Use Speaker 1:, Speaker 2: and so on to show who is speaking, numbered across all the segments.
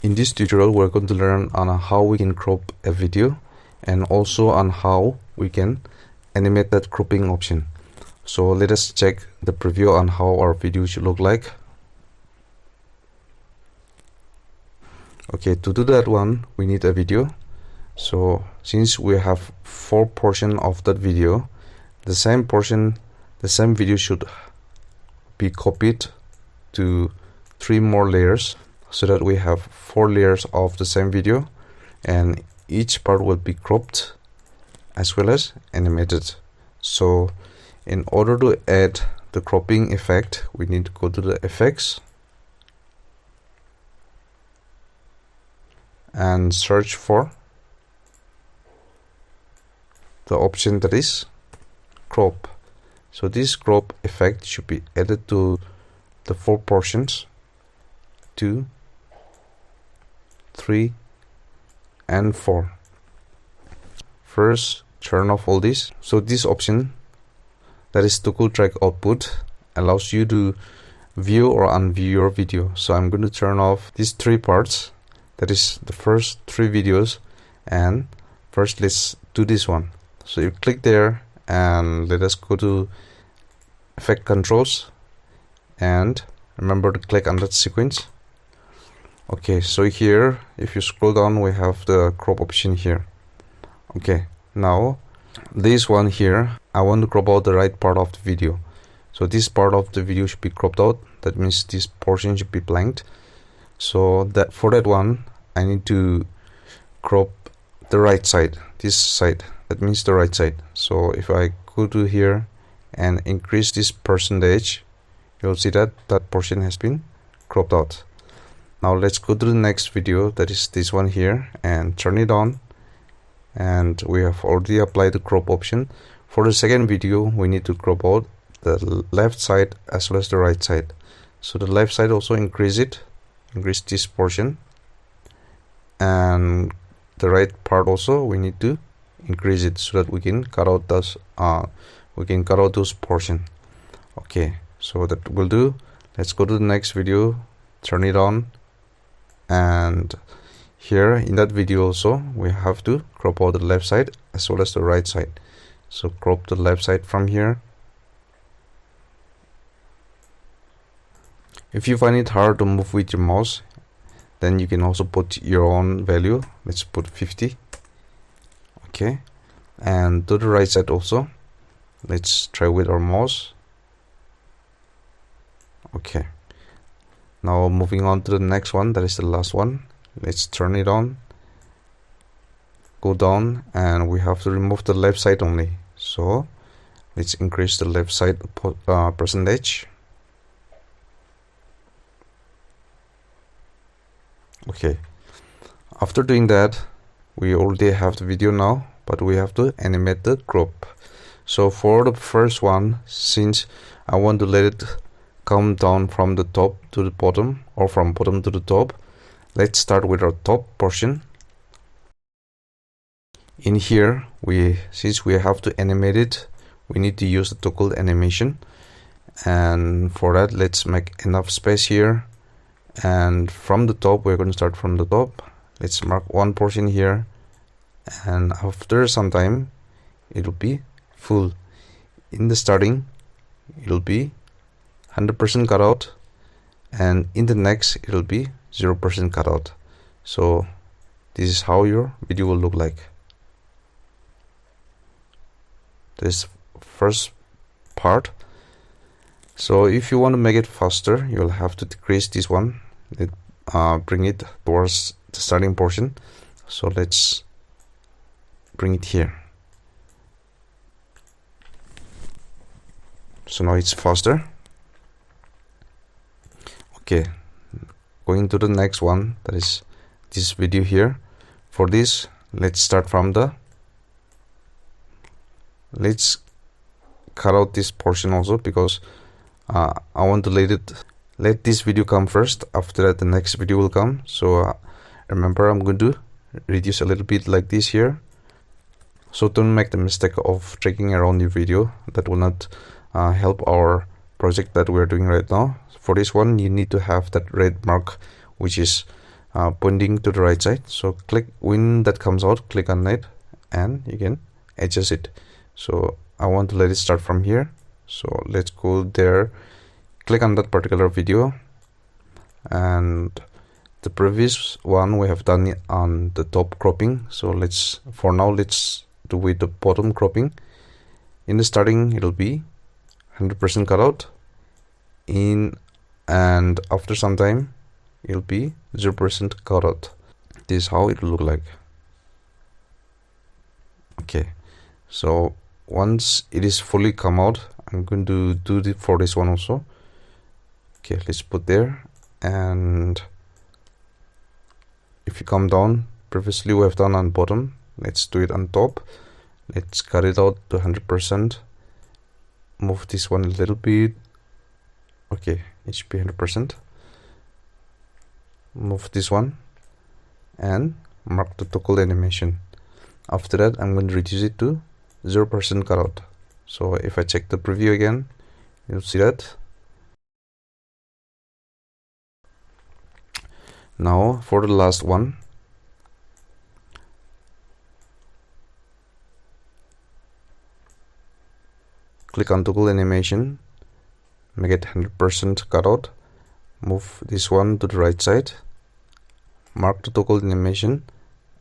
Speaker 1: In this tutorial, we're going to learn on how we can crop a video and also on how we can animate that cropping option. So let us check the preview on how our video should look like. Okay, to do that one, we need a video. So since we have 4 portions of that video, the same video should be copied to 3 more layers, so that we have 4 layers of the same video, and each part will be cropped as well as animated. So in order to add the cropping effect, we need to go to the effects and search for the option that is crop. So this crop effect should be added to the 4 portions, 2, 3 and 4. First, turn off all this. So this option, that is toggle track output, allows you to view or unview your video. So I'm going to turn off these 3 parts, that is the first 3 videos, and first let's do this one. So you click there and let us go to effect controls and remember to click on that sequence. Okay, so here if you scroll down, we have the crop option here. Okay, now this one here, I want to crop out the right part of the video. So this part of the video should be cropped out. That means this portion should be blanked. So that for that one, I need to crop the right side, this side, that means the right side. So if I go to here and increase this percentage, you'll see that that portion has been cropped out. Now let's go to the next video, that is this one here, and turn it on, and we have already applied the crop option. For the second video, we need to crop out the left side as well as the right side. So the left side also increase this portion, and the right part also we need to increase it so that we can cut out those portion. Okay, so that will do. Let's go to the next video, turn it on, and here in that video also we have to crop out the left side as well as the right side. So crop the left side from here. If you find it hard to move with your mouse, then you can also put your own value. Let's put 50. Okay, and to the right side also, let's try with our mouse. Okay, now moving on to the next one, that is the last one. Let's turn it on, go down, and we have to remove the left side only. So let's increase the left side percentage. Okay, after doing that, we already have the video now, but we have to animate the crop. So for the first one, since I want to let it come down from the top to the bottom, or from bottom to the top, let's start with our top portion. In here, since we have to animate it, we need to use the toggle animation, and for that let's make enough space here. And from the top, we're going to start from the top. Let's mark one portion here, and after some time it will be full. In the starting it will be 100% cut out, and in the next it will be 0% cut out. So this is how your video will look like. This first part. So if you want to make it faster, you'll have to decrease this one. Bring it towards the starting portion. So let's bring it here. So now it's faster. Okay, going to the next one, that is this video here. For this, let's start from let's cut out this portion also, because I want to let this video come first. After that, the next video will come. So remember, I'm going to reduce a little bit like this here. So don't make the mistake of dragging around your video. That will not help our project that we're doing right now. For this one, you need to have that red mark, which is pointing to the right side. So click, when that comes out, click on it and you can adjust it. So I want to let it start from here, so let's go there, click on that particular video, and the previous one we have done it on the top cropping. So for now let's do with the bottom cropping. In the starting it'll be 100% cutout, and after some time it'll be 0% cutout. This is how it will look like. Okay, so once it is fully come out, I'm going to do it for this one also. Okay, let's put there, and if you come down, previously we have done on bottom, let's do it on top. Let's cut it out to 100%, move this one a little bit. Okay, it should be 100%. Move this one and mark the toggle animation. After that I'm going to reduce it to 0% cutout. So if I check the preview again, you'll see that. Now for the last one, click on toggle animation, make it 100% cutout, move this one to the right side, mark the toggle animation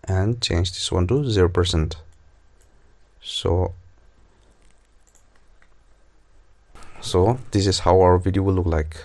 Speaker 1: and change this one to 0%. So this is how our video will look like.